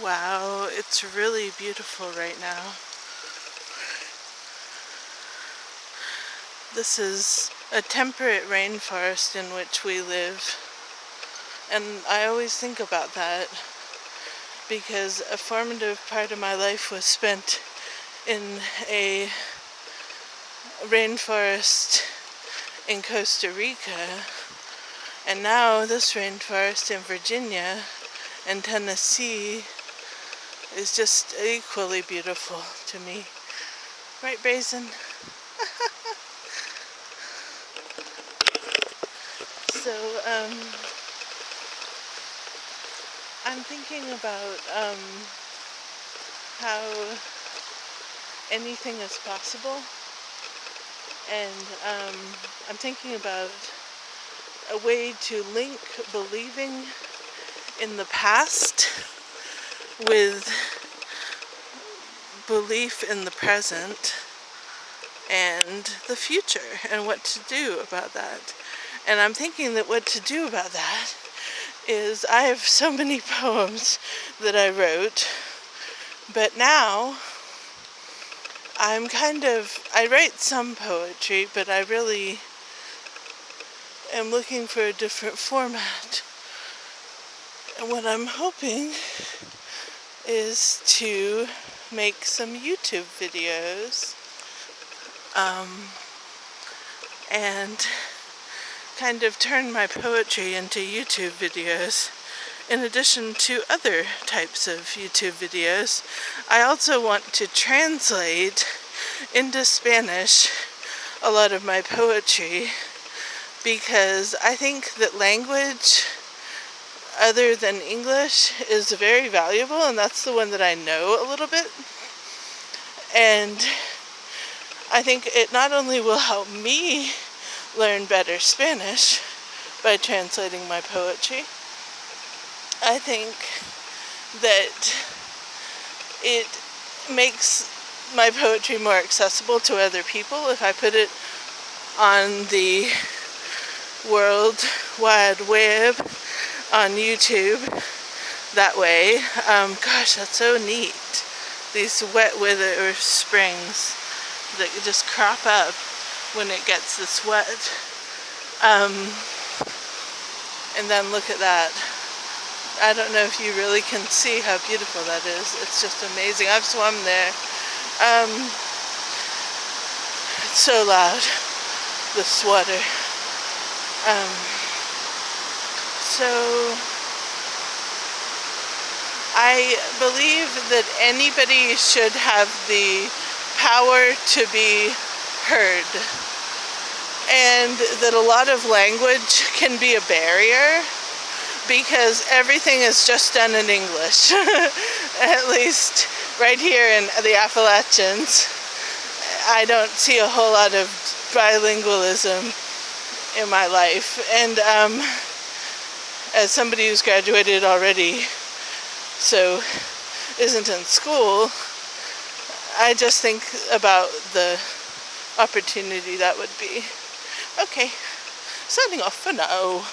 Wow, it's really beautiful right now. This is a temperate rainforest in which we live, and I always think about that because a formative part of my life was spent in a rainforest in Costa Rica, and now this rainforest in Virginia and Tennessee is just equally beautiful to me. Right, Brazen? So, I'm thinking about how anything is possible, and I'm thinking about a way to link believing in the past with belief in the present and the future, and what to do about that. And I'm thinking that what to do about that is I have so many poems that I wrote, but now I write some poetry, but I really am looking for a different format. And what I'm hoping is to make some YouTube videos and kind of turn my poetry into YouTube videos in addition to other types of YouTube videos. I also want to translate into Spanish a lot of my poetry because I think that language other than English is very valuable, and that's the one that I know a little bit. And I think it not only will help me learn better Spanish by translating my poetry, I think that it makes my poetry more accessible to other people if I put it on the World Wide Web on YouTube that way. Gosh, that's so neat. These wet weather springs that just crop up when it gets this wet. And then look at that. I don't know if you really can see how beautiful that is. It's just amazing. I've swum there. It's so loud, this water. So I believe that anybody should have the power to be heard, and that a lot of language can be a barrier because everything is just done in English. At least right here in the Appalachians, I don't see a whole lot of bilingualism in my life. And as somebody who's graduated already, so isn't in school, I just think about the opportunity that would be. Okay, signing off for now.